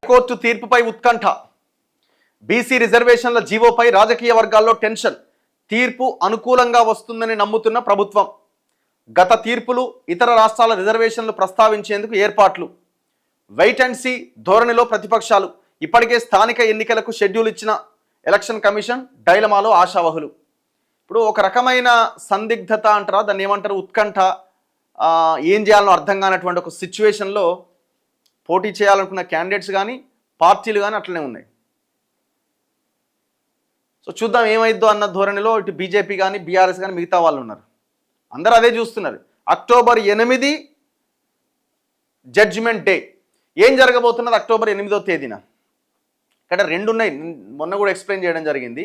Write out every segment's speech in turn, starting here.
High court తీర్పుపై ఉత్కంఠ. BC రిజర్వేషన్ల జీవోపై రాజకీయ వర్గాల్లో టెన్షన్. తీర్పు అనుకూలంగా వస్తుందని నమ్ముతున్న ప్రభుత్వం. గత తీర్పులు, ఇతర రాష్ట్రాల రిజర్వేషన్లు ప్రస్తావించేందుకు ఏర్పాట్లు. వెయిట్ అండ్ సీ ధోరణిలో ప్రతిపక్షాలు. ఇప్పటికే స్థానిక ఎన్నికలకు షెడ్యూల్ ఇచ్చిన ఎలక్షన్ కమిషన్ డైలమాలో ఆశావహులు. ఇప్పుడు ఒక రకమైన సందిగ్ధత అంటారా, దాన్ని ఏమంటారు, ఉత్కంఠ, ఏం చేయాలనో అర్థం కానటువంటి ఒక సిచ్యువేషన్లో పోటీ చేయాలనుకున్న క్యాండిడేట్స్ కానీ పార్టీలు కానీ అట్లనే ఉన్నాయి. సో చూద్దాం ఏమైద్దో అన్న ధోరణిలో ఇటు బీజేపీ కానీ బీఆర్ఎస్ కానీ మిగతా వాళ్ళు ఉన్నారు. అందరూ అదే చూస్తున్నారు. October 8 judgement day. ఏం జరగబోతున్నది అక్టోబర్ 8వ తేదీన? ఇక్కడ రెండు ఉన్నాయి, మొన్న కూడా ఎక్స్ప్లెయిన్ చేయడం జరిగింది.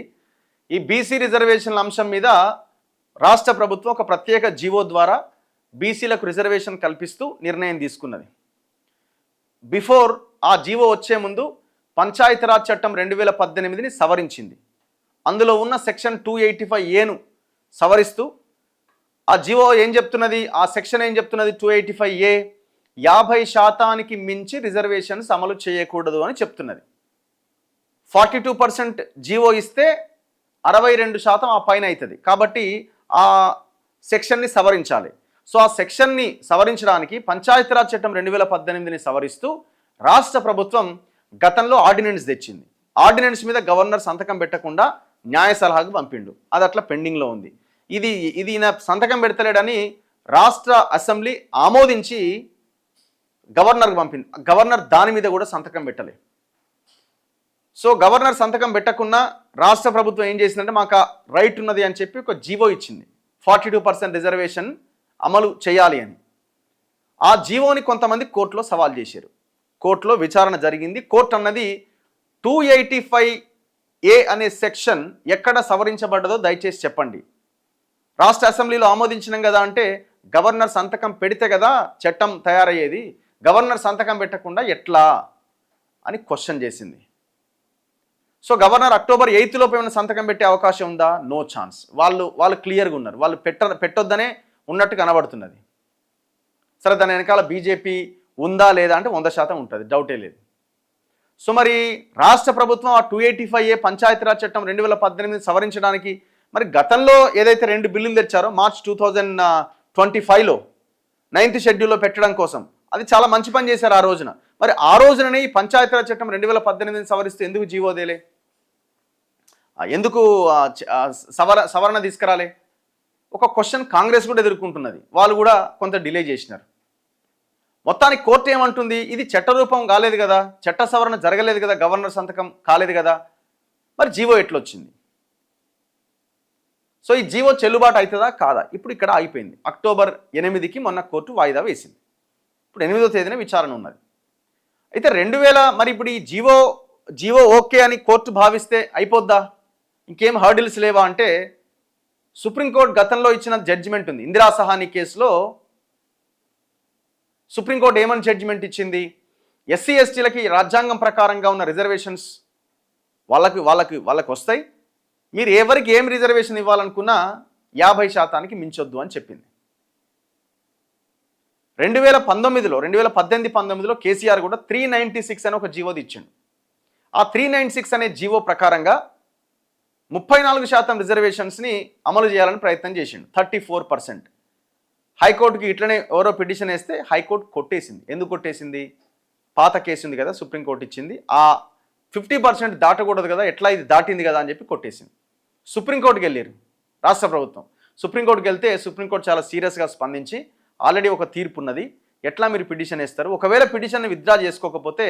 ఈ బీసీ రిజర్వేషన్ల అంశం మీద రాష్ట్ర ప్రభుత్వం ఒక ప్రత్యేక జీవో ద్వారా బీసీలకు రిజర్వేషన్ కల్పిస్తూ నిర్ణయం తీసుకున్నది. బిఫోర్ ఆ జీవో వచ్చే ముందు పంచాయతీరాజ్ చట్టం 2018ని సవరించింది. అందులో ఉన్న సెక్షన్ 285A సవరిస్తూ ఆ జీవో ఏం చెప్తున్నది, ఆ సెక్షన్ ఏం చెప్తున్నది, 285A 50% మించి రిజర్వేషన్స్ అమలు చేయకూడదు అని చెప్తున్నది. 42% జీవో ఇస్తే 62% ఆ పైన అవుతుంది. కాబట్టి ఆ సెక్షన్ని సవరించాలి. సో ఆ సెక్షన్ని సవరించడానికి పంచాయతీరాజ్ చట్టం 2018ని సవరిస్తూ రాష్ట్ర ప్రభుత్వం గతంలో ఆర్డినెన్స్ తెచ్చింది. ఆర్డినెన్స్ మీద గవర్నర్ సంతకం పెట్టకుండా న్యాయ సలహాకు పంపిండు. అది అట్లా పెండింగ్లో ఉంది. ఇది ఈయన సంతకం పెడతలేడని రాష్ట్ర అసెంబ్లీ ఆమోదించి గవర్నర్కి పంపింది. గవర్నర్ దాని మీద కూడా సంతకం పెట్టలే. సో గవర్నర్ సంతకం పెట్టకుండా రాష్ట్ర ప్రభుత్వం ఏం చేసిందంటే మాకు రైట్ ఉన్నది అని చెప్పి ఒక జీవో ఇచ్చింది. 42% రిజర్వేషన్ అమలు చేయాలి అని. ఆ జీవోని కొంతమంది కోర్టులో సవాల్ చేశారు. కోర్టులో విచారణ జరిగింది. కోర్టు అన్నది 285A అనే సెక్షన్ ఎక్కడ సవరించబడ్డదో దయచేసి చెప్పండి. రాష్ట్ర అసెంబ్లీలో ఆమోదించినాం కదా అంటే గవర్నర్ సంతకం పెడితే కదా చట్టం తయారయ్యేది, గవర్నర్ సంతకం పెట్టకుండా ఎట్లా అని క్వశ్చన్ చేసింది. సో గవర్నర్ అక్టోబర్ 8 లోపు ఏమైనా సంతకం పెట్టే అవకాశం ఉందా? No chance. వాళ్ళు క్లియర్గా ఉన్నారు. వాళ్ళు పెట్టొద్దనే ఉన్నట్టు కనబడుతున్నది. సరే, దాని వెనకాల బీజేపీ ఉందా లేదా అంటే 100% ఉంటుంది, డౌటే లేదు. సో మరి రాష్ట్ర ప్రభుత్వం ఆ 285A పంచాయతీరాజ్ చట్టం 2018 సవరించడానికి మరి గతంలో ఏదైతే 2 బిల్లులు తెచ్చారో మార్చ్ 2025లో 9th షెడ్యూల్లో పెట్టడం కోసం, అది చాలా మంచి పని చేశారు ఆ రోజున. మరి ఆ రోజుననే ఈ పంచాయతీరాజ్ చట్టం 2018 సవరిస్తూ ఎందుకు జీవోదేలే, ఎందుకు సవరణ తీసుకురాలే? ఒక క్వశ్చన్ కాంగ్రెస్ కూడా ఎదుర్కొంటున్నది. వాళ్ళు కూడా కొంత డిలే చేసినారు. మొత్తానికి కోర్టు ఏమంటుంది, ఇది చట్టరూపం కాలేదు కదా, చట్ట సవరణ జరగలేదు కదా, గవర్నర్ సంతకం కాలేదు కదా, మరి జీవో ఎట్లొచ్చింది? సో ఈ జీవో చెల్లుబాటు అవుతుందా కాదా? ఇప్పుడు ఇక్కడ అయిపోయింది. అక్టోబర్ 8కి మొన్న కోర్టు వాయిదా వేసింది. ఇప్పుడు 8వ తేదీన విచారణ ఉన్నది. అయితే 2000 మరి ఇప్పుడు ఈ జీవో ఓకే అని కోర్టు భావిస్తే అయిపోద్దా? ఇంకేం హర్డిల్స్ లేవా అంటే సుప్రీంకోర్టు గతంలో ఇచ్చిన జడ్జిమెంట్ ఉంది. ఇందిరా సహాని కేసులో సుప్రీంకోర్టు ఏమని జడ్జిమెంట్ ఇచ్చింది, ఎస్సీ ఎస్టీలకి రాజ్యాంగం ప్రకారంగా ఉన్న రిజర్వేషన్స్ వాళ్ళకి వస్తాయి, మీరు ఎవరికి ఏం రిజర్వేషన్ ఇవ్వాలనుకున్నా 50%కి మించొద్దు అని చెప్పింది. 2018-19లో కేసీఆర్ కూడా 396 అని ఒక జీవోది ఇచ్చిండు. ఆ 396 అనే జీవో ప్రకారంగా 34% రిజర్వేషన్స్ని అమలు చేయాలని ప్రయత్నం చేసిండు. 34%. హైకోర్టుకి ఇట్లనే ఎవరో పిటిషన్ వేస్తే హైకోర్టు కొట్టేసింది. ఎందుకు కొట్టేసింది? పాత కేసు ఉంది కదా, సుప్రీంకోర్టు ఇచ్చింది, ఆ 50% దాటకూడదు కదా, ఎట్లా ఇది దాటింది కదా అని చెప్పి కొట్టేసింది. సుప్రీంకోర్టుకి వెళ్ళారు రాష్ట్ర ప్రభుత్వం. సుప్రీంకోర్టుకి వెళ్తే సుప్రీంకోర్టు చాలా సీరియస్గా స్పందించి ఆల్రెడీ ఒక తీర్పు ఉన్నది, ఎట్లా మీరు పిటిషన్ వేస్తారు, ఒకవేళ పిటిషన్ని విత్డ్రా చేసుకోకపోతే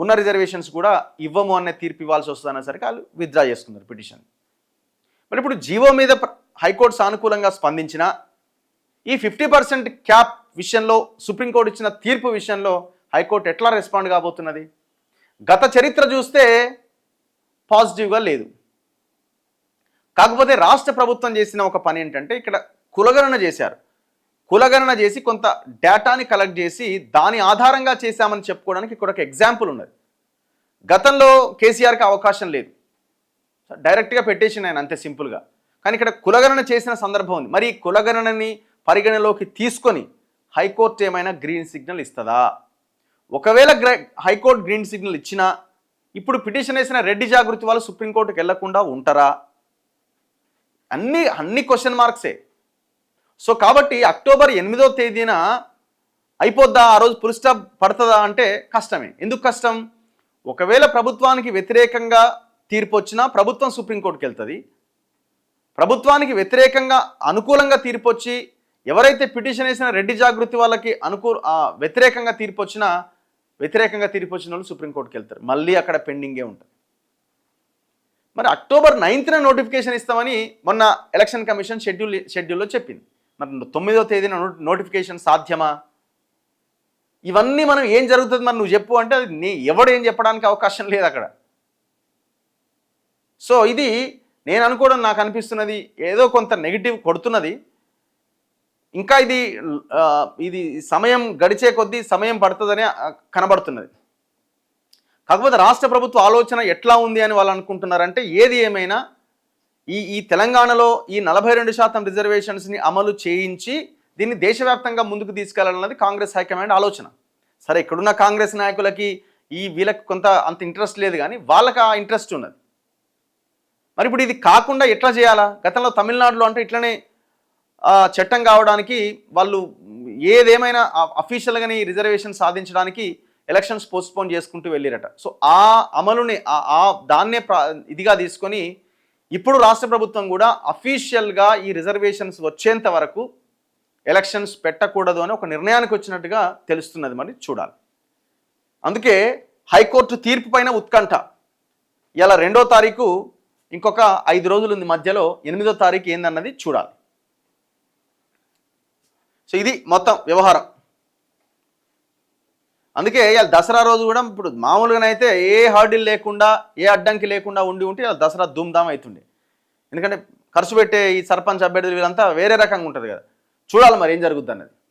ఉన్న రిజర్వేషన్స్ కూడా ఇవ్వము అనే తీర్పు ఇవ్వాల్సి వస్తుంది అనేసరికి వాళ్ళు విత్డ్రా చేసుకున్నారు పిటిషన్. మరి ఇప్పుడు జీవో మీద హైకోర్టు సానుకూలంగా స్పందించిన ఈ 50% క్యాప్ విషయంలో సుప్రీంకోర్టు ఇచ్చిన తీర్పు విషయంలో హైకోర్టు ఎట్లా రెస్పాండ్ కాబోతున్నది? గత చరిత్ర చూస్తే పాజిటివ్గా లేదు. కాకపోతే రాష్ట్ర ప్రభుత్వం చేసిన ఒక పని ఏంటంటే ఇక్కడ కులగణన చేశారు. కులగణన చేసి కొంత డేటాని కలెక్ట్ చేసి దాని ఆధారంగా చేశామని చెప్పుకోవడానికి ఇక్కడ ఒక ఎగ్జాంపుల్ ఉన్నది. గతంలో కేసీఆర్కి అవకాశం లేదు, డైరెక్ట్గా పెట్టేసిండు ఆయన అంతే సింపుల్గా. కానీ ఇక్కడ కులగణన చేసిన సందర్భం ఉంది. మరి కులగణనని పరిగణలోకి తీసుకొని హైకోర్టు ఏమైనా గ్రీన్ సిగ్నల్ ఇస్తుందా? ఒకవేళ హైకోర్టు గ్రీన్ సిగ్నల్ ఇచ్చినా ఇప్పుడు పిటిషన్ వేసిన రెడ్డి జాగృతి వాళ్ళు సుప్రీంకోర్టుకు వెళ్లకుండా ఉంటారా? అన్ని క్వశ్చన్ మార్క్సే. సో కాబట్టి అక్టోబర్ 8వ తేదీన అయిపోద్దా, ఆ రోజు ఫుల్ స్టాప్ పడుతుందా అంటే కష్టమే. ఎందుకు కష్టం? ఒకవేళ ప్రభుత్వానికి వ్యతిరేకంగా తీర్పు వచ్చినా ప్రభుత్వం సుప్రీంకోర్టుకి వెళ్తుంది. ప్రభుత్వానికి వ్యతిరేకంగా అనుకూలంగా తీర్పు వచ్చి ఎవరైతే పిటిషన్ వేసిన రెడ్డి జాగృతి వాళ్ళకి వ్యతిరేకంగా తీర్పు వచ్చిన వాళ్ళు సుప్రీంకోర్టుకి వెళ్తారు. మళ్ళీ అక్కడ పెండింగే ఉంటుంది. మరి అక్టోబర్ 9న నోటిఫికేషన్ ఇస్తామని మొన్న ఎలక్షన్ కమిషన్ షెడ్యూల్లో చెప్పింది. మరి 9వ తేదీన నోటిఫికేషన్ సాధ్యమా? ఇవన్నీ మనం ఏం జరుగుతుంది మరి నువ్వు చెప్పు అంటే అది ఎవడు ఏం చెప్పడానికి అవకాశం లేదు అక్కడ. సో ఇది నేను అనుకోవడం, నాకు అనిపిస్తున్నది ఏదో కొంత నెగిటివ్ కొడుతున్నది. ఇంకా ఇది సమయం గడిచే కొద్దీ సమయం పడుతుందని కనబడుతున్నది. కాకపోతే రాష్ట్ర ప్రభుత్వ ఆలోచన ఎట్లా ఉంది అని వాళ్ళు అనుకుంటున్నారంటే, ఏది ఏమైనా ఈ తెలంగాణలో ఈ 42% రిజర్వేషన్స్ని అమలు చేయించి దీన్ని దేశవ్యాప్తంగా ముందుకు తీసుకెళ్లాలన్నది కాంగ్రెస్ హైకమాండ్ ఆలోచన. సరే, ఇక్కడున్న కాంగ్రెస్ నాయకులకి వీళ్ళకి కొంత అంత ఇంట్రెస్ట్ లేదు, కానీ వాళ్ళకి ఆ ఇంట్రెస్ట్ ఉన్నది. మరి ఇప్పుడు ఇది కాకుండా ఎట్లా చేయాలా? గతంలో తమిళనాడులో అంటే ఇట్లనే చట్టం కావడానికి వాళ్ళు ఏదేమైనా అఫీషియల్గాని రిజర్వేషన్ సాధించడానికి ఎలక్షన్స్ పోస్ట్పోన్ చేసుకుంటూ వెళ్ళారట. సో ఆ అమలుని దాన్నే ఇదిగా తీసుకొని ఇప్పుడు రాష్ట్ర ప్రభుత్వం కూడా అఫీషియల్గా ఈ రిజర్వేషన్స్ వచ్చేంత వరకు ఎలక్షన్స్ పెట్టకూడదు అని ఒక నిర్ణయానికి వచ్చినట్టుగా తెలుస్తున్నది. మరి చూడాలి. అందుకే హైకోర్టు తీర్పు పైన ఉత్కంఠ. ఇలా 2వ తారీఖు ఇంకొక 5 రోజులు ఉంది, మధ్యలో 8వ తారీఖు ఏందన్నది చూడాలి. సో ఇది మొత్తం వ్యవహారం. అందుకే ఇవాళ దసరా రోజు కూడా ఇప్పుడు మామూలుగానైతే ఏ హార్డిల్ లేకుండా ఏ అడ్డంకి లేకుండా ఉంటే ఇలా దసరా ధూమ్ధామ్ అవుతుండే. ఎందుకంటే ఖర్చు పెట్టే ఈ సర్పంచ్ అభ్యర్థులు వీళ్ళంతా వేరే రకంగా ఉంటుంది కదా. చూడాలి మరి ఏం జరుగుద్ది అన్నది.